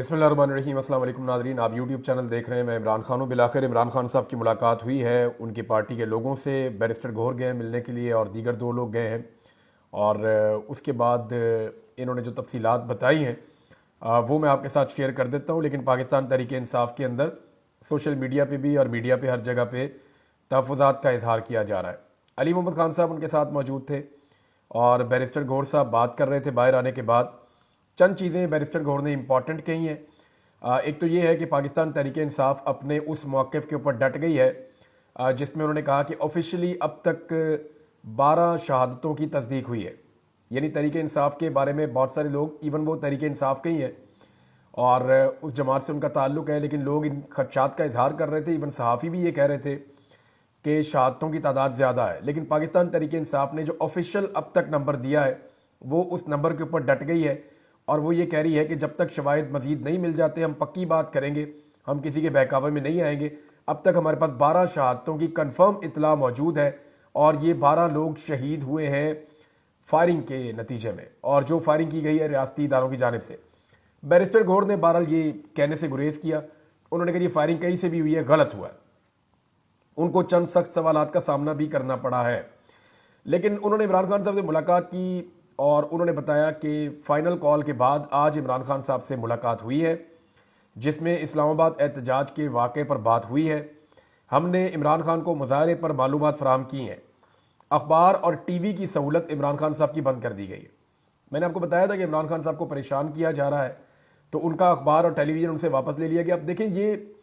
बिस्मिल्लाहिर्रहमानिर्रहीम। अस्सलाम वालेकुम नाज़रीन, आप यूट्यूब चैनल देख रहे हैं। मैं इमरान खान हूँ। बिलाखिर इमरान खान साहब की मुलाकात हुई है उनकी पार्टी के लोगों से। बैरिस्टर गौहर गए मिलने के लिए और दीगर दो लोग गए हैं और उसके बाद इन्होंने जो तफसीलात बताई हैं वो मैं आपके साथ शेयर कर देता हूँ। लेकिन पाकिस्तान तहरीक इंसाफ के अंदर सोशल मीडिया पे भी और मीडिया पे हर जगह पे तहफ़्फ़ुज़ात का इजहार किया जा रहा है। अली मोहम्मद खान साहब उनके साथ मौजूद थे और बैरिस्टर गौहर साहब बात कर रहे थे। बाहर आने के बाद चंद चीज़ें बैरिस्टर गौहर ने इंपॉर्टेंट कही हैं। एक तो ये है कि पाकिस्तान तहरीक इंसाफ अपने उस मौक़िफ़ के ऊपर डट गई है जिसमें उन्होंने कहा कि ऑफिशियली अब तक 12 शहादतों की तस्दीक हुई है। यानी तहरीक इंसाफ के बारे में बहुत सारे लोग, इवन वो तहरीक इंसाफ के ही हैं और उस जमात से उनका ताल्लुक़ है, लेकिन लोग इन खदशात का इजहार कर रहे थे। इवन सहाफ़ी भी ये कह रहे थे कि शहादतों की तादाद ज़्यादा है। लेकिन पाकिस्तान तहरीक इंसाफ ने जो ऑफिशियल अब तक नंबर दिया है वो उस नंबर के ऊपर डट गई है और वो ये कह रही है कि जब तक शवाहिद मजीद नहीं मिल जाते हम पक्की बात करेंगे, हम किसी के बहकावे में नहीं आएंगे। अब तक हमारे पास 12 शहादतों की कन्फर्म इतला मौजूद है और ये 12 लोग शहीद हुए हैं फायरिंग के नतीजे में, और जो फायरिंग की गई है रियासती इदारों की जानिब से। बैरिस्टर गौहर ने बहरहाल ये कहने से गुरेज किया। उन्होंने कहा ये फायरिंग कहीं से भी हुई है, गलत हुआ है। उनको चंद सख्त सवालात का सामना भी करना पड़ा है। लेकिन उन्होंने इमरान खान साहब से मुलाकात की और उन्होंने बताया कि फ़ाइनल कॉल के बाद आज इमरान खान साहब से मुलाकात हुई है जिसमें इस्लामाबाद एहतजाज के वाक़े पर बात हुई है। हमने इमरान खान को मुज़ाहरे पर मालूमात फ़राहम की हैं। अखबार और टीवी की सहूलत इमरान खान साहब की बंद कर दी गई है। मैंने आपको बताया था कि इमरान खान साहब को परेशान किया जा रहा है, तो उनका अखबार और टेलीविज़न उनसे वापस ले लिया गया। अब देखें, ये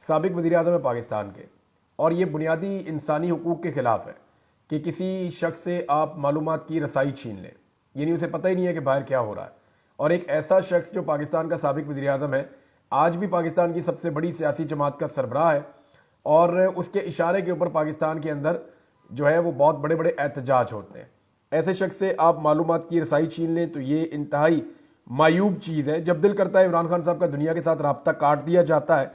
साबिक वज़ीर आज़म है पाकिस्तान के और ये बुनियादी इंसानी हुकूक़ के ख़िलाफ़ है कि किसी शख्स से आप मालूमात की रसाई छीन लें। यानी उसे पता ही नहीं है कि बाहर क्या हो रहा है। और एक ऐसा शख्स जो पाकिस्तान का साबिक वज़ीर आज़म है, आज भी पाकिस्तान की सबसे बड़ी सियासी जमात का सरबराह है और उसके इशारे के ऊपर पाकिस्तान के अंदर जो है वो बहुत बड़े बड़े एहतजाज होते हैं। ऐसे शख्स से आप मालूमात की रसाई छीन लें तो ये इंतहाई मायूब चीज़ है। जब दिल करता है इमरान खान साहब का दुनिया के साथ रब्ता काट दिया जाता है।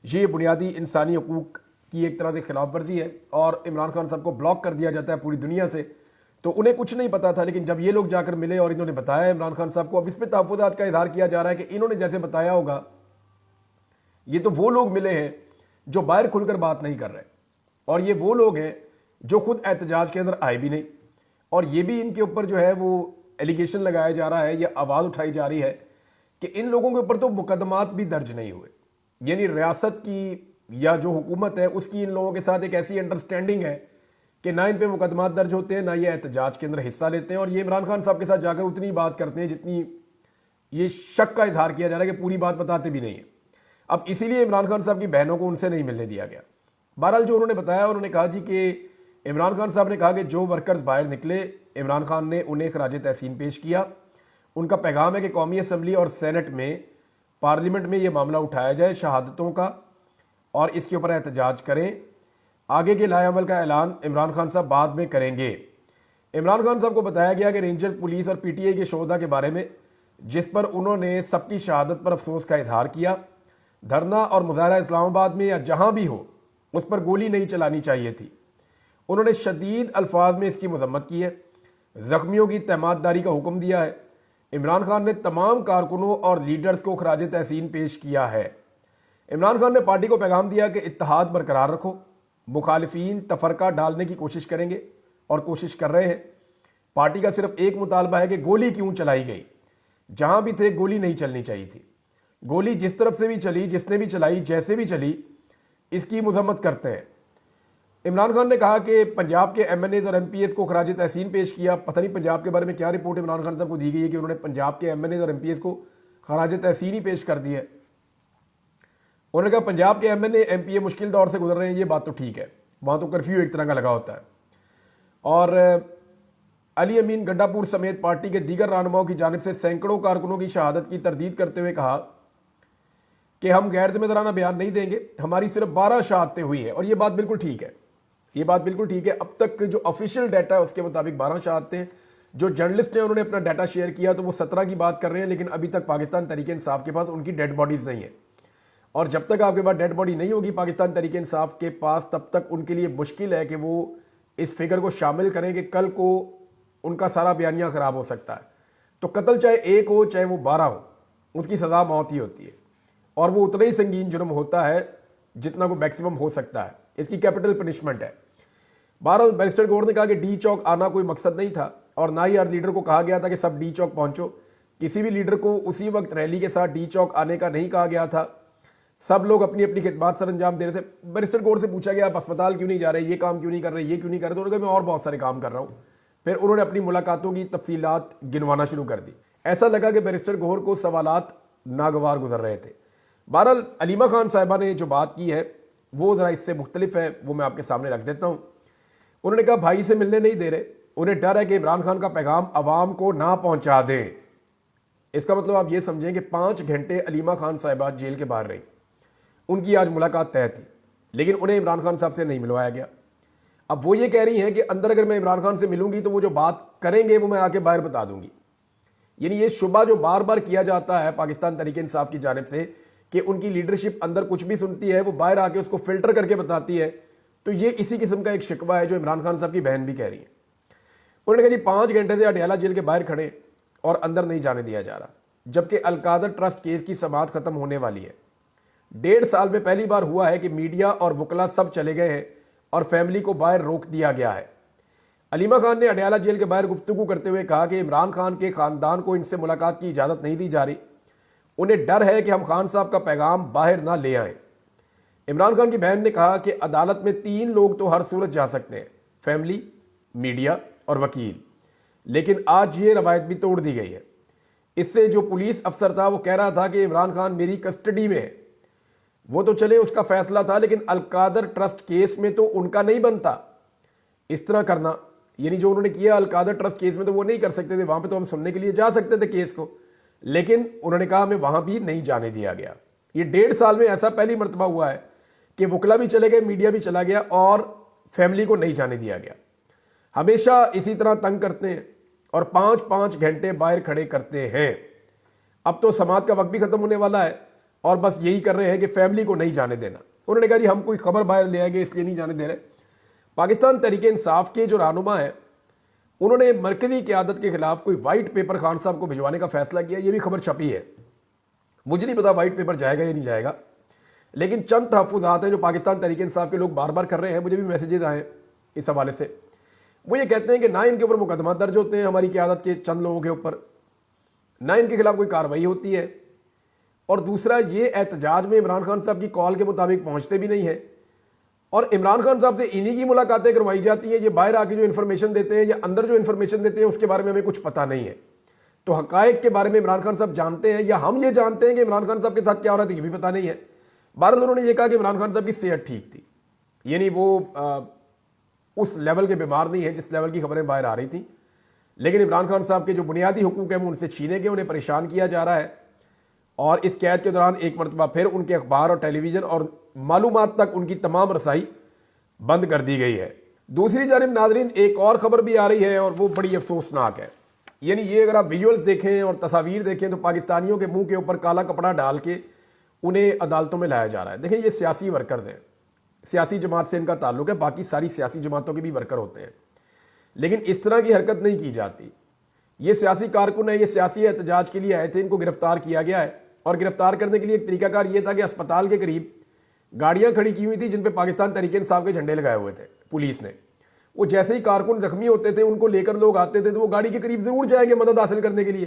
ये बुनियादी इंसानी हुकूक़ की एक तरह से खिलाफ वर्जी है और इमरान खान साहब को ब्लॉक कर दिया जाता है पूरी दुनिया से। तो उन्हें कुछ नहीं पता था, लेकिन जब ये लोग जाकर मिले और इन्होंने बताया इमरान खान साहब को, अब इस पर तहफ़्फ़ुज़ात का इज़हार किया जा रहा है कि इन्होंने जैसे बताया होगा ये तो वो लोग मिले हैं जो बाहर खुलकर बात नहीं कर रहे, और ये वो लोग हैं जो खुद एहतजाज के अंदर आए भी नहीं। और ये भी इनके ऊपर जो है वो एलिगेशन लगाया जा रहा है या आवाज़ उठाई जा रही है कि इन लोगों के ऊपर तो मुकदमात भी दर्ज नहीं हुए। यानी रियासत की या जो हुकूमत है उसकी इन लोगों के साथ एक ऐसी अंडरस्टैंडिंग है कि ना इन पे मुकदमात दर्ज होते हैं, ना ये एहतजाज के अंदर हिस्सा लेते हैं, और ये इमरान खान साहब के साथ जाकर उतनी बात करते हैं जितनी ये शक का इजहार किया जा रहा है कि पूरी बात बताते भी नहीं है। अब इसीलिए इमरान खान साहब की बहनों को उनसे नहीं मिलने दिया गया। बहरहाल जो उन्होंने बताया, उन्होंने कहा जी कि इमरान खान साहब ने कहा कि जो वर्कर्स बाहर निकले इमरान खान ने उन्हें खराज तहसीन पेश किया। उनका पैगाम है कि कौमी असम्बली और सेनेट में, पार्लियामेंट में ये मामला उठाया जाए शहादतों का और इसके ऊपर एहतजाज करें। आगे के लाएअमल का ऐलान इमरान खान साहब बाद में करेंगे। इमरान खान साहब को बताया गया कि रेंजर्स, पुलिस और पीटीआई के शोधा के बारे में जिस पर उन्होंने सबकी शहादत पर अफसोस का इजहार किया। धरना और मुजाहरा इस्लामाबाद में या जहां भी हो उस पर गोली नहीं चलानी चाहिए थी। उन्होंने शदीद अल्फाज में इसकी मजम्मत की है। जख्मियों की तहमाददारी का हुक्म दिया है। इमरान खान ने तमाम कारकुनों और लीडर्स को खराज तहसीन पेश किया है। इमरान खान ने पार्टी को पैगाम दिया कि इत्तेहाद बरकरार रखो, मुखालिफिन तफरका डालने की कोशिश करेंगे और कोशिश कर रहे हैं। पार्टी का सिर्फ एक मुतालबा है कि गोली क्यों चलाई गई। जहां भी थे गोली नहीं चलनी चाहिए थी। गोली जिस तरफ से भी चली, जिसने भी चलाई, जैसे भी चली, इसकी मजम्मत करते हैं। इमरान खान ने कहा कि पंजाब के एमएनएज और एमपीएस को खराज तहसीन पेश किया। पता नहीं पंजाब के बारे में क्या रिपोर्ट इमरान खान साहब को दी गई है कि उन्होंने पंजाब के एमएनएज और एमपीएस को खराज तहसीन ही पेश कर दी है। उन्होंने कहा पंजाब के एमएनए एमपीए मुश्किल दौर से गुजर रहे हैं, ये बात तो ठीक है, वहाँ तो कर्फ्यू एक तरह का लगा होता है। और अली अमीन गड्डापुर समेत पार्टी के दीगर रहनुमाओं की जानिब से सैकड़ों कारकुनों की शहादत की तरदीद करते हुए कहा कि हम गैर जिम्मेदाराना बयान नहीं देंगे, हमारी सिर्फ 12 शहादतें हुई है। और ये बात बिल्कुल ठीक है, ये बात बिल्कुल ठीक है। अब तक जो ऑफिशियल डाटा है उसके मुताबिक 12 शहादतें। जो जर्नलिस्ट ने उन्होंने अपना डाटा शेयर किया तो वो 17 की बात कर रहे हैं, लेकिन अभी तक पाकिस्तान तहरीक इंसाफ के पास उनकी डेड बॉडीज नहीं है। और जब तक आपके पास डेड बॉडी नहीं होगी पाकिस्तान तहरीक इंसाफ के पास, तब तक उनके लिए मुश्किल है कि वो इस फिगर को शामिल करें कि कल को उनका सारा बयानिया खराब हो सकता है। तो कत्ल चाहे एक हो चाहे वो 12 हो, उसकी सज़ा मौत ही होती है। और वो उतना ही संगीन जुर्म होता है जितना को मैक्सिमम हो सकता है। इसकी कैपिटल पनिशमेंट है। बहरहाल बैरिस्टर गौहर ने कहा कि डी चौक आना कोई मकसद नहीं था और ना ही हर लीडर को कहा गया था कि सब डी चौक पहुंचो। किसी भी लीडर को उसी वक्त रैली के साथ डी चौक आने का नहीं कहा गया था। सब लोग अपनी अपनी खिदमत सर अंजाम दे रहे थे। बैरिस्टर गौहर से पूछा गया आप अस्पताल क्यों नहीं जा रहे, ये काम क्यों नहीं कर रहे, ये क्यों नहीं कर रहे, तो उन्होंने कहा मैं और बहुत सारे काम कर रहा हूँ। फिर उन्होंने अपनी मुलाकातों की तफसीलात गिनवाना शुरू कर दी। ऐसा लगा कि बैरिस्टर गौहर को सवालात नागवार गुजर रहे थे। बहरहाल अलीमा खान साहिबा ने जो बात की है वो ज़रा इससे मुख्तलिफ है, वो मैं आपके सामने रख देता हूँ। उन्होंने कहा भाई से मिलने नहीं दे रहे, उन्हें डर है कि इमरान खान का पैगाम अवाम को ना पहुंचा दें। इसका मतलब आप ये समझें कि 5 घंटे अलीमा खान साहिबा जेल के बाहर रही। उनकी आज मुलाकात तय थी, लेकिन उन्हें इमरान खान साहब से नहीं मिलवाया गया। अब वो ये कह रही हैं कि अंदर अगर मैं इमरान खान से मिलूंगी तो वो जो बात करेंगे वो मैं आके बाहर बता दूंगी। यानी ये शुबा जो बार बार किया जाता है पाकिस्तान तहरीक इंसाफ की जानिब से कि उनकी लीडरशिप अंदर कुछ भी सुनती है वो बाहर आके उसको फिल्टर करके बताती है, तो ये इसी किस्म का एक शिकवा है जो इमरान खान साहब की बहन भी कह रही है। उन्होंने कहा जी 5 घंटे से अडयाला जेल के बाहर खड़े और अंदर नहीं जाने दिया जा रहा, जबकि अलकादर ट्रस्ट केस की समाअत खत्म होने वाली है। 1.5 साल में पहली बार हुआ है कि मीडिया और वकला सब चले गए हैं और फैमिली को बाहर रोक दिया गया है। अलीमा खान ने अडयाला जेल के बाहर गुफ्तगू करते हुए कहा कि इमरान खान के खानदान को इनसे मुलाकात की इजाज़त नहीं दी जा रही। उन्हें डर है कि हम खान साहब का पैगाम बाहर ना ले आएं। इमरान खान की बहन ने कहा कि अदालत में 3 लोग तो हर सूरत जा सकते हैं, फैमिली, मीडिया और वकील, लेकिन आज ये रवायत भी तोड़ दी गई है। इससे जो पुलिस अफसर था वो कह रहा था कि इमरान खान मेरी कस्टडी में है। वो तो चले उसका फैसला था, लेकिन अलकादर ट्रस्ट केस में तो उनका नहीं बनता इस तरह करना। यानी जो उन्होंने किया अलकादर ट्रस्ट केस में तो वो नहीं कर सकते थे, वहां पे तो हम सुनने के लिए जा सकते थे केस को, लेकिन उन्होंने कहा हमें वहां भी नहीं जाने दिया गया। ये 1.5 साल में ऐसा पहली मरतबा हुआ है कि वकला भी चले गए, मीडिया भी चला गया और फैमिली को नहीं जाने दिया गया। हमेशा इसी तरह तंग करते हैं और 5-5 घंटे बाहर खड़े करते हैं। अब तो समाअत का वक्त भी खत्म होने वाला है और बस यही कर रहे हैं कि फैमिली को नहीं जाने देना। उन्होंने कहा जी हम कोई खबर बाहर ले आएंगे इसलिए नहीं जाने दे रहे। पाकिस्तान तहरीक इंसाफ के जो रहनुमा है उन्होंने मरकजी क़यादत के खिलाफ कोई वाइट पेपर खान साहब को भिजवाने का फैसला किया। ये भी खबर छपी है, मुझे नहीं पता वाइट पेपर जाएगा या नहीं जाएगा, लेकिन चंद तहफ़्फ़ुज़ात हैं जो पाकिस्तान तहरीक इंसाफ के लोग बार बार कर रहे हैं। मुझे भी मैसेजेस आए इस हवाले से। वो ये कहते हैं कि ना इनके ऊपर मुकदमा दर्ज होते हैं हमारी क़यादत के चंद लोगों के ऊपर, ना इनके खिलाफ कोई कार्रवाई होती है, और दूसरा ये एहतजाज में इमरान खान साहब की कॉल के मुताबिक पहुंचते भी नहीं है और इमरान खान साहब से इन्हीं की मुलाकातें करवाई जाती हैं। ये बाहर आके जो इन्फॉर्मेशन देते हैं या अंदर जो इन्फॉर्मेशन देते हैं उसके बारे में हमें कुछ पता नहीं है। तो हकायक के बारे में इमरान खान साहब जानते हैं या हम ये जानते हैं कि इमरान खान साहब के साथ क्या हो रहा था ये भी पता नहीं है। बहरहाल उन्होंने ये कहा कि इमरान खान साहब की सेहत ठीक थी, यानी वो उस लेवल के बीमार नहीं है जिस लेवल की खबरें बाहर आ रही थी, लेकिन इमरान खान साहब के जो बुनियादी हुकूक हैं वो उनसे छीने गए, उन्हें परेशान किया जा रहा है। और इस कैद के दौरान एक मरतबा फिर उनके अखबार और टेलीविज़न और मालूमात तक उनकी तमाम रसाई बंद कर दी गई है। दूसरी जानिब नाजरीन एक और ख़बर भी आ रही है और वो बड़ी अफसोसनाक है। यानी ये अगर आप विजुअल्स देखें और तस्वीर देखें तो पाकिस्तानियों के मुंह के ऊपर काला कपड़ा डाल के उन्हें अदालतों में लाया जा रहा है। देखें ये सियासी वर्कर्स हैं, सियासी जमात से इनका ताल्लुक है, बाकी सारी सियासी जमातों के भी वर्कर होते हैं, लेकिन इस तरह की हरकत नहीं की जाती। ये सियासी कारकुन है, ये सियासी एहतजाज के लिए आए थे, इनको गिरफ्तार किया गया है और गिरफ्तार करने के लिए एक तरीकाकार ये था कि अस्पताल के करीब गाड़ियां खड़ी की हुई थी जिन पे पाकिस्तान तहरीक इंसाफ के झंडे लगाए हुए थे पुलिस ने। वो जैसे ही कारकुन जख्मी होते थे उनको लेकर लोग आते थे तो वो गाड़ी के करीब जरूर जाएंगे मदद हासिल करने के लिए,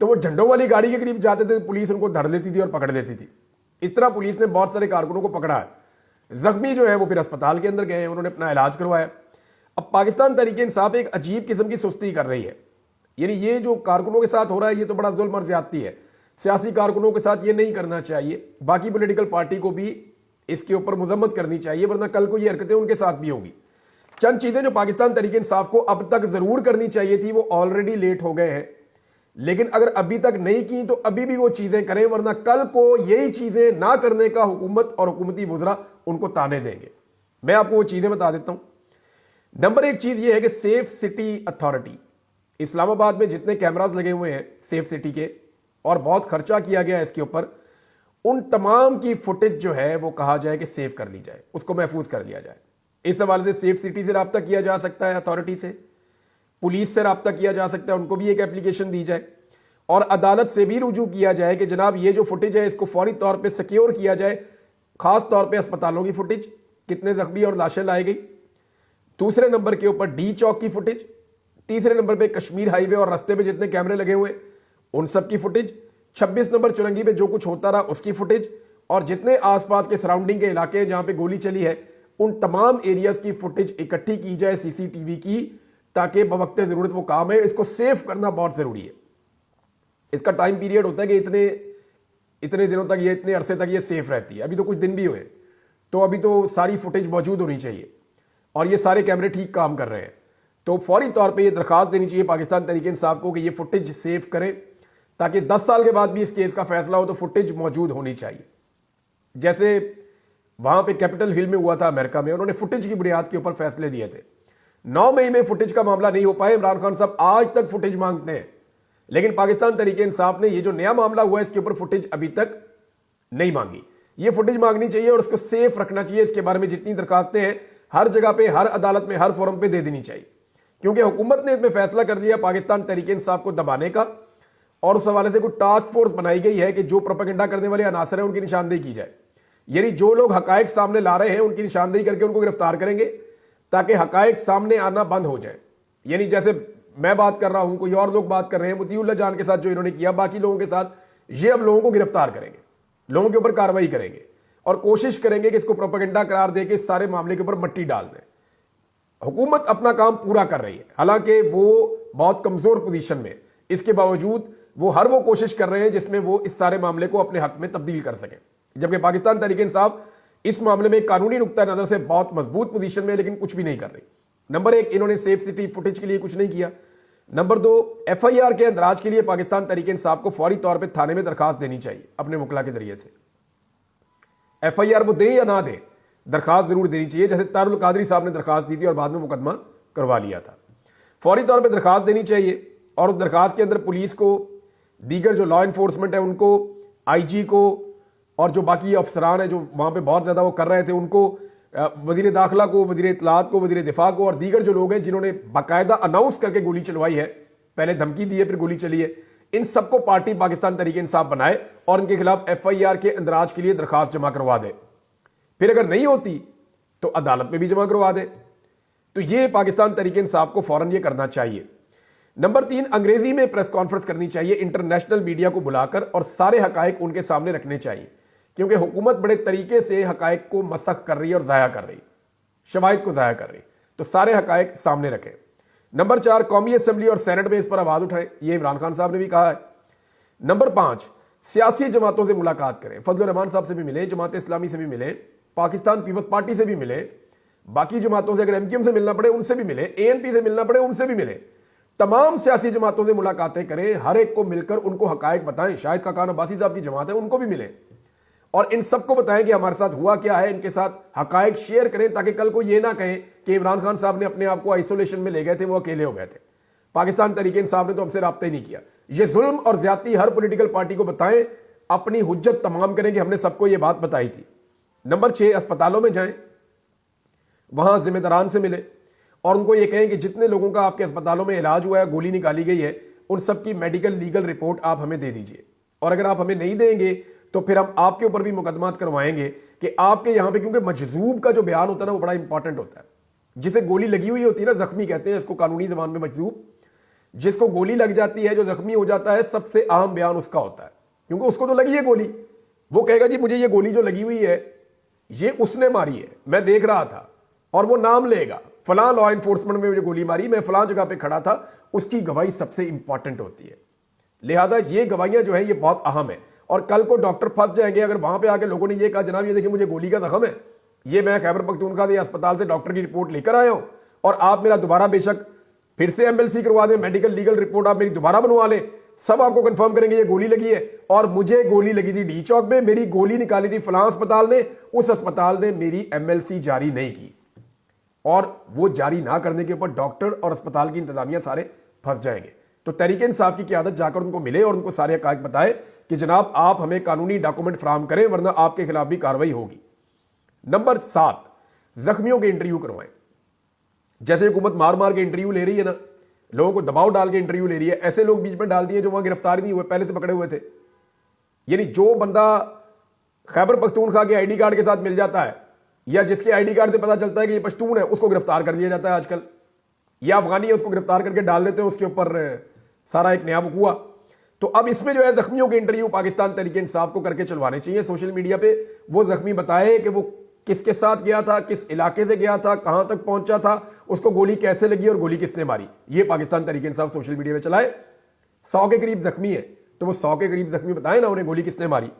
तो वो झंडों वाली गाड़ी के करीब जाते थे, पुलिस उनको धर लेती थी और पकड़ लेती थी। इस तरह पुलिस ने बहुत सारे कारकुनों को पकड़ा है। जख्मी जो है वो फिर अस्पताल के अंदर गए, उन्होंने अपना इलाज करवाया। अब पाकिस्तान तहरीक इंसाफ एक अजीब किस्म की सुस्ती कर रही है। यानी ये जो कारकुनों के साथ हो रहा है ये तो बड़ा जुल्म और ज्यादती है। सियासी कारकुनों के साथ ये नहीं करना चाहिए, बाकी पॉलिटिकल पार्टी को भी इसके ऊपर मुजम्मत करनी चाहिए, वरना कल को ये हरकतें उनके साथ भी होंगी। चंद चीजें जो पाकिस्तान तहरीक इंसाफ को अब तक जरूर करनी चाहिए थी वो ऑलरेडी लेट हो गए हैं, लेकिन अगर अभी तक नहीं की तो अभी भी वो चीजें करें, वरना कल को यही चीजें ना करने का हुकूमत और हुकूमती वुज़रा उनको ताने देंगे। मैं आपको वो चीजें बता देता हूं। नंबर 1 चीज ये है कि सेफ सिटी अथॉरिटी, इस्लामाबाद में जितने कैमरास लगे हुए हैं सेफ सिटी के और बहुत खर्चा किया गया है इसके ऊपर, उन तमाम की फुटेज जो है वो कहा जाए कि सेव कर ली जाए, उसको महफूज कर लिया जाए। इस हवाले से सेफ सिटी से रब्ता किया जा सकता है, अथॉरिटी से, पुलिस से रब्ता किया जा सकता है, उनको भी एक एप्लीकेशन दी जाए और अदालत से भी रुजू किया जाए कि जनाब ये जो फुटेज है इसको फौरी तौर पे सिक्योर किया जाए, खास तौर पे अस्पतालों की फुटेज, कितने जख्मी और लाशें लाई गई। दूसरे नंबर के ऊपर डी चौक की फुटेज। तीसरे नंबर पे कश्मीर हाईवे और रास्ते पे जितने कैमरे लगे हुए उन सब की फुटेज। 26 नंबर चुरंगी पे जो कुछ होता रहा उसकी फुटेज, और जितने आसपास के सराउंडिंग के इलाके हैं जहां पे गोली चली है उन तमाम एरियाज की फुटेज इकट्ठी की जाए सीसीटीवी की, ताकि बवक्त जरूरत वो काम है। इसको सेव करना बहुत जरूरी है। इसका टाइम पीरियड होता है कि इतने इतने दिनों तक ये, इतने अरसे तक ये सेफ रहती है। अभी तो कुछ दिन भी हुए, तो अभी तो सारी फुटेज मौजूद होनी चाहिए और ये सारे कैमरे ठीक काम कर रहे हैं। तो फौरी तौर पे ये दरखास्त देनी चाहिए पाकिस्तान तहरीक इंसाफ को कि ये फुटेज सेव करें, ताकि 10 साल के बाद भी इस केस का फैसला हो तो फुटेज मौजूद होनी चाहिए। जैसे वहां पे कैपिटल हिल में हुआ था अमेरिका में, उन्होंने फुटेज की बुनियाद के ऊपर फैसले दिए थे। 9 मई में फुटेज का मामला नहीं हो पाया। इमरान खान साहब आज तक फुटेज मांगते हैं, लेकिन पाकिस्तान तहरीक इंसाफ ने ये जो नया मामला हुआ है इसके ऊपर फुटेज अभी तक नहीं मांगी। ये फुटेज मांगनी चाहिए और उसको सेफ रखना चाहिए। इसके बारे में जितनी दरखास्तें हैं हर जगह पे, हर अदालत में, हर फोरम पे दे देनी चाहिए, क्योंकि हुकूमत ने इसमें फैसला कर दिया पाकिस्तान तहरीक इंसाफ को दबाने का, और उस हवाले से कोई टास्क फोर्स बनाई गई है कि जो प्रोपेगेंडा करने वाले अनासर हैं उनकी निशानदेही की जाए। यानी जो लोग हकायक सामने ला रहे हैं उनकी निशानदेही करके उनको गिरफ्तार करेंगे, ताकि हकायक सामने आना बंद हो जाए। यानी जैसे मैं बात कर रहा हूं, कोई और लोग बात कर रहे हैं मुतीउल्लाह जान के साथ जो इन्होंने किया, बाकी लोगों के साथ, ये अब लोगों को गिरफ्तार करेंगे, लोगों के ऊपर कार्रवाई करेंगे और कोशिश करेंगे कि इसको प्रोपेगेंडा करार देके इस सारे मामले के ऊपर मट्टी डाल दें। हुकूमत अपना काम पूरा कर रही है, हालांकि वो बहुत कमजोर पोजीशन में, इसके बावजूद वो हर वो कोशिश कर रहे हैं जिसमें वो इस सारे मामले को अपने हक में तब्दील कर सकें। जबकि पाकिस्तान तहरीक इंसाफ इस मामले में कानूनी नुक्ता नजर से बहुत मजबूत पोजीशन में, लेकिन कुछ भी नहीं कर रही। नंबर 1, इन्होंने सेफ सिटी फुटेज के लिए कुछ नहीं किया। नंबर 2, FIR के अंदराज के लिए पाकिस्तान तहरीक इंसाफ को फौरी तौर पर थाने में दरखास्त देनी चाहिए अपने वकला के जरिए से। FIR वो दे या ना दे, दरखास्त जरूर देनी चाहिए, जैसे तारुल कादरी साहब ने दरखास्त दी थी और बाद में मुकदमा करवा लिया था। फौरी तौर पर दरखास्त देनी चाहिए और उस दरखास्त के अंदर पुलिस को, दीगर जो लॉ इन्फोर्समेंट है उनको, IG को और जो बाकी अफसरान है जो वहां पे बहुत ज्यादा वो कर रहे थे उनको, वजीर दाखिला को, वजीर इत्तलात को, वजीर दिफा को और दीगर जो लोग हैं जिन्होंने बाकायदा अनाउंस करके गोली चलवाई है, पहले धमकी दी है फिर गोली चली है, इन सबको पार्टी पाकिस्तान तहरीक इंसाफ बनाए और इनके खिलाफ FIR के अंदराज के लिए दरखास्त जमा करवा दे। फिर अगर नहीं होती तो अदालत में भी जमा करवा दे। तो ये पाकिस्तान तहरीक इंसाफ को फौरन ये करना चाहिए। नंबर 3, अंग्रेजी में प्रेस कॉन्फ्रेंस करनी चाहिए, इंटरनेशनल मीडिया को बुलाकर, और सारे हकायक उनके सामने रखने चाहिए, क्योंकि हुकूमत बड़े तरीके से हकायक को मसख कर रही है और जाया कर रही, शवाहिद को जाया कर रही, तो सारे हकायक सामने रखें। नंबर 4, कौमी असम्बली और सेनेट में इस पर आवाज उठाएं, ये इमरान खान साहब ने भी कहा है। नंबर 5, सियासी जमातों से मुलाकात करें, फजल रहमान साहब से भी मिले, जमात इस्लामी से भी मिले, पाकिस्तान पीपल्स पार्टी से भी मिले, बाकी जमातों से अगर MQM से मिलना पड़े उनसे भी मिले, ANP से मिलना पड़े उनसे भी मिले, तमाम सियासी जमातों से मुलाकातें करें, हर एक को मिलकर उनको हकायक बताएं। शाहिद खाकान अब्बासी साहब की जमात है उनको भी मिले और इन सबको बताएं कि हमारे साथ हुआ क्या है, इनके साथ हकायक शेयर करें, ताकि कल को ये ना कहें कि इमरान खान साहब ने अपने आप को आइसोलेशन में ले गए थे, वो अकेले हो गए थे, पाकिस्तान तहरीक इंसाफ ने तो हमसे राब्ता ही नहीं किया। ये जुल्म और ज्यादती हर पॉलिटिकल पार्टी को बताएं, अपनी हुज्जत तमाम करें कि हमने सबको ये बात बताई थी। नंबर 6, अस्पतालों में जाएं, वहां जिम्मेदारान से मिले और उनको ये कहें कि जितने लोगों का आपके अस्पतालों में इलाज हुआ है, गोली निकाली गई है, उन सबकी मेडिकल लीगल रिपोर्ट आप हमें दे दीजिए, और अगर आप हमें नहीं देंगे तो फिर हम आपके ऊपर भी मुकदमात करवाएंगे कि आपके यहां पे, क्योंकि मजजूब का जो बयान होता है ना वो बड़ा इंपॉर्टेंट होता है। जिसे गोली लगी हुई होती है ना, जख्मी कहते हैं इसको कानूनी जबान में मजजूब, जिसको गोली लग जाती है, जो जख्मी हो जाता है, सबसे अहम बयान उसका होता है, क्योंकि उसको तो लगी है गोली। वो कहेगा जी मुझे ये गोली जो लगी हुई है ये उसने मारी है, मैं देख रहा था, और वो नाम लेगा, फलां लॉ इन्फोर्समेंट में मुझे गोली मारी, मैं फलां जगह पे खड़ा था, उसकी गवाही सबसे इंपॉर्टेंट होती है। लिहाजा ये गवाहियां जो है ये बहुत अहम है। और कल को डॉक्टर फंस जाएंगे अगर वहां पे आके लोगों ने ये कहा जनाब ये देखिए मुझे गोली का जख्म है, ये मैं खैबर पख्तूनख्वा के अस्पताल से डॉक्टर की रिपोर्ट लेकर आया हूं, और आप मेरा दोबारा बेशक फिर से MLC करवा दें, मेडिकल लीगल रिपोर्ट आप मेरी दोबारा बनवा लें, सब आपको कंफर्म करेंगे ये गोली लगी है, और मुझे गोली लगी थी डी चौक में, मेरी गोली निकाली थी फलां अस्पताल ने, उस अस्पताल ने मेरी MLC जारी नहीं की, और वो जारी ना करने के ऊपर डॉक्टर और अस्पताल की इंतजामिया सारे फंस जाएंगे। तो तहरीक इंसाफ की क़यादत जाकर उनको मिले और उनको सारे हक़ाइक़ बताए कि जनाब आप हमें कानूनी डॉक्यूमेंट फराहम करें वरना आपके खिलाफ भी कार्रवाई होगी। नंबर 7, जख्मियों के इंटरव्यू करवाएं। जैसे हुकूमत मार मार के इंटरव्यू ले रही है ना, लोगों को दबाव डाल के इंटरव्यू ले रही है। ऐसे लोग बीच में डाल दिए जो वहां गिरफ्तार नहीं हुए, पहले से पकड़े हुए थे। यानी जो बंदा खैबर पख्तूनख्वा के आईडी कार्ड के साथ मिल जाता है या जिसके आईडी कार्ड से पता चलता है कि ये पश्तून है, उसको गिरफ्तार कर दिया जाता है आजकल। या अफगानी है, उसको गिरफ्तार करके डाल देते हैं उसके ऊपर सारा एक नया वकूआ। तो अब इसमें जो है जख्मियों के इंटरव्यू पाकिस्तान तहरीक इंसाफ को करके चलवाने चाहिए सोशल मीडिया पे। वो जख्मी बताए कि वो किसके साथ गया था, किस इलाके से गया था, कहां तक पहुंचा था, उसको गोली कैसे लगी और गोली किसने मारी। ये पाकिस्तान तहरीक इंसाफ सोशल मीडिया पे चलाए। 100 के करीब जख्मी है तो वो 100 के करीब जख्मी बताए ना उन्हें गोली किसने मारी।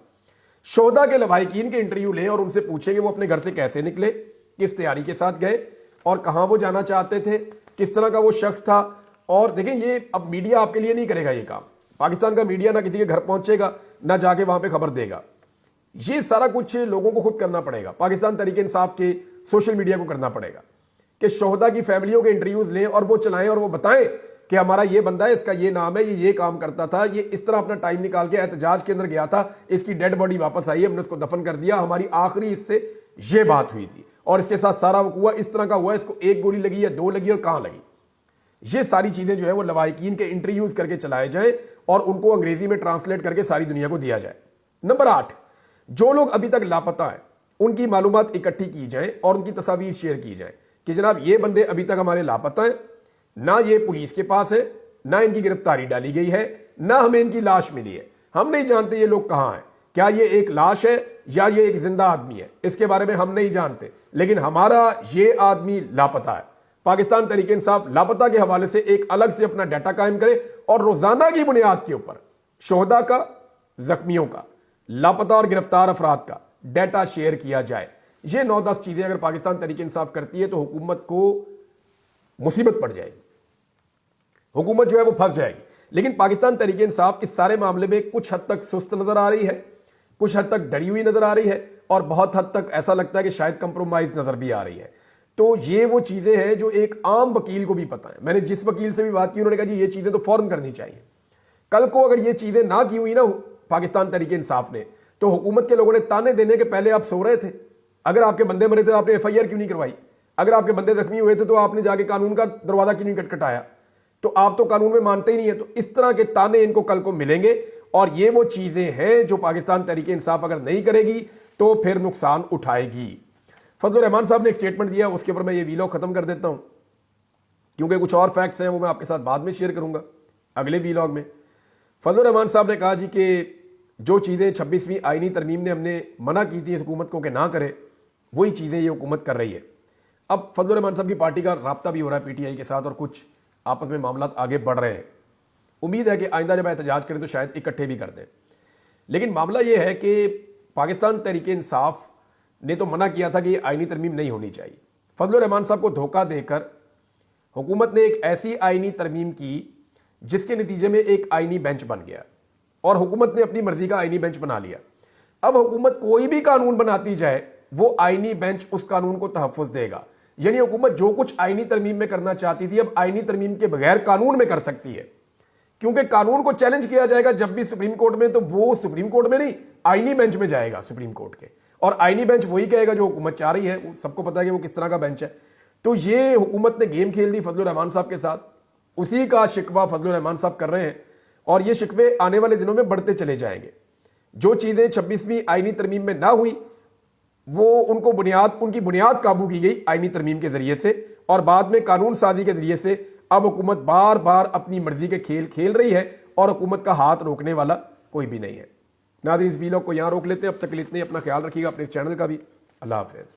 शोहदा के लवाहिकीन के इंटरव्यू लें और उनसे पूछे कि वो अपने घर से कैसे निकले, किस तैयारी के साथ गए और कहां वो जाना चाहते थे, किस तरह का वो शख्स था। और देखें, ये अब मीडिया आपके लिए नहीं करेगा ये काम। पाकिस्तान का मीडिया ना किसी के घर पहुंचेगा ना जाके वहां पे खबर देगा। ये सारा कुछ लोगों को खुद करना पड़ेगा। पाकिस्तान तहरीक इंसाफ के सोशल मीडिया को करना पड़ेगा कि शोहदा की फैमिलियों के इंटरव्यूज लें और वो चलाएं और वो बताएं कि हमारा ये बंदा है, इसका ये नाम है, ये काम करता था, ये इस तरह अपना टाइम निकाल के एहतजाज के अंदर गया था, इसकी डेड बॉडी वापस आई है, हमने उसको दफन कर दिया, हमारी आखिरी इससे ये बात हुई थी और इसके साथ सारा वकूआ इस तरह का हुआ, इसको 1 गोली लगी या 2 लगी और कहां लगी। ये सारी चीजें जो है वो लवाहिकीन के इंटरव्यूज करके चलाए जाएं और उनको अंग्रेजी में ट्रांसलेट करके सारी दुनिया को दिया जाए। नंबर 8, जो लोग अभी तक लापता हैं उनकी मालूमात इकट्ठी की जाए और उनकी तस्वीर शेयर की जाए कि जनाब ये बंदे अभी तक हमारे लापता हैं, ना ये पुलिस के पास है, ना इनकी गिरफ्तारी डाली गई है, ना हमें इनकी लाश मिली है, हम नहीं जानते ये लोग कहां हैं, क्या ये एक लाश है या ये एक जिंदा आदमी है, इसके बारे में हम नहीं जानते, लेकिन हमारा ये आदमी लापता है। पाकिस्तान तहरीक इंसाफ लापता के हवाले से एक अलग से अपना डाटा कायम करे और रोजाना की बुनियाद के ऊपर शोहदा का, जख्मियों का, लापता और गिरफ्तार अफराद का डाटा शेयर किया जाए। ये 9-10 चीजें अगर पाकिस्तान तहरीक इंसाफ करती है तो हुकूमत को मुसीबत पड़ जाएगी, हुकूमत जो है वो फंस जाएगी। लेकिन पाकिस्तान तहरीक इंसाफ इस सारे मामले में कुछ हद तक सुस्त नजर आ रही है, कुछ हद तक डरी हुई नजर आ रही है और बहुत हद तक ऐसा लगता है कि शायद कंप्रोमाइज नजर भी आ रही है। तो ये वो चीजें हैं जो एक आम वकील को भी पता है। मैंने जिस वकील से भी बात की उन्होंने कहा जी ये चीजें तो फौरन करनी चाहिए। कल को अगर ये चीजें ना की हुई ना पाकिस्तान तहरीक इंसाफ ने, तो हुकूमत के लोगों ने ताने देने के पहले आप सो रहे थे। अगर आपके बंदे मरे थे आपने FIR क्यों नहीं करवाई? अगर आपके बंदे जख्मी हुए थे तो आपने जाके कानून का दरवाजा क्यों नहीं खटखटाया? तो आप तो कानून में मानते ही नहीं है। तो इस तरह के ताने इनको कल को मिलेंगे और ये वो चीजें हैं जो पाकिस्तान तहरीक इंसाफ अगर नहीं करेगी तो फिर नुकसान उठाएगी। फजलुर रहमान साहब ने एक स्टेटमेंट दिया, उसके ऊपर मैं ये वीलॉग खत्म कर देता हूं क्योंकि कुछ और फैक्ट्स हैं वो मैं आपके साथ बाद में शेयर करूंगा अगले वीलॉग में। फजलुर रहमान साहब ने कहा जी कि जो चीज़ें 26वीं आईनी तरमीम ने हमने मना की थी इस हुकूमत को कि ना करे, वही चीज़ें ये हुकूमत कर रही है। अब फजलुर रहमान साहब की पार्टी का राब्ता भी हो रहा है PTI के साथ और कुछ आपस में मामला आगे बढ़ रहे हैं। उम्मीद है कि आइंदा जब एहतजाज करें तो शायद इकट्ठे भी कर दें। लेकिन मामला ये है कि पाकिस्तान तहरीक इंसाफ ने तो मना किया था कि ये आईनी तरमीम नहीं होनी चाहिए। फजलुर रहमान साहब को धोखा देकर हुकूमत ने एक ऐसी आईनी तरमीम की जिसके नतीजे में एक आईनी बेंच बन गया और हुकूमत ने अपनी मर्जी का आईनी बेंच बना लिया। अब हुकूमत कोई भी कानून बनाती जाए वो आईनी बेंच उस कानून को तहफ़्फ़ुज़ देगा। यानी हुकूमत जो कुछ आईनी तरमीम में करना चाहती थी अब आईनी तरमीम के बगैर कानून में कर सकती है, क्योंकि कानून को चैलेंज किया जाएगा जब भी सुप्रीम कोर्ट में, तो वो सुप्रीम कोर्ट में नहीं आईनी बेंच में जाएगा सुप्रीम कोर्ट के, और आईनी बेंच वही कहेगा जो हुकूमत चाह रही है। सबको पता है कि वो किस तरह का बेंच है। तो ये हुकूमत ने गेम खेल दी फजलुर रहमान साहब के साथ, उसी का शिकवा फजलुर रहमान साहब कर रहे हैं और ये शिकवे आने वाले दिनों में बढ़ते चले जाएंगे। जो चीजें 26वीं आईनी तरमीम में ना हुई वो उनकी बुनियाद काबू की गई आईनी तरमीम के जरिए से, और बाद में कानून साजी के जरिए से अब हुकूमत बार बार अपनी मर्जी के खेल खेल रही है और हुकूमत का हाथ रोकने वाला कोई भी नहीं है। नाज़रीन, इस वीलॉग को यहां रोक लेते हैं। अब तक के लिए इतने, अपना ख्याल रखिएगा, अपने इस चैनल का भी। अल्लाह हाफ़िज़।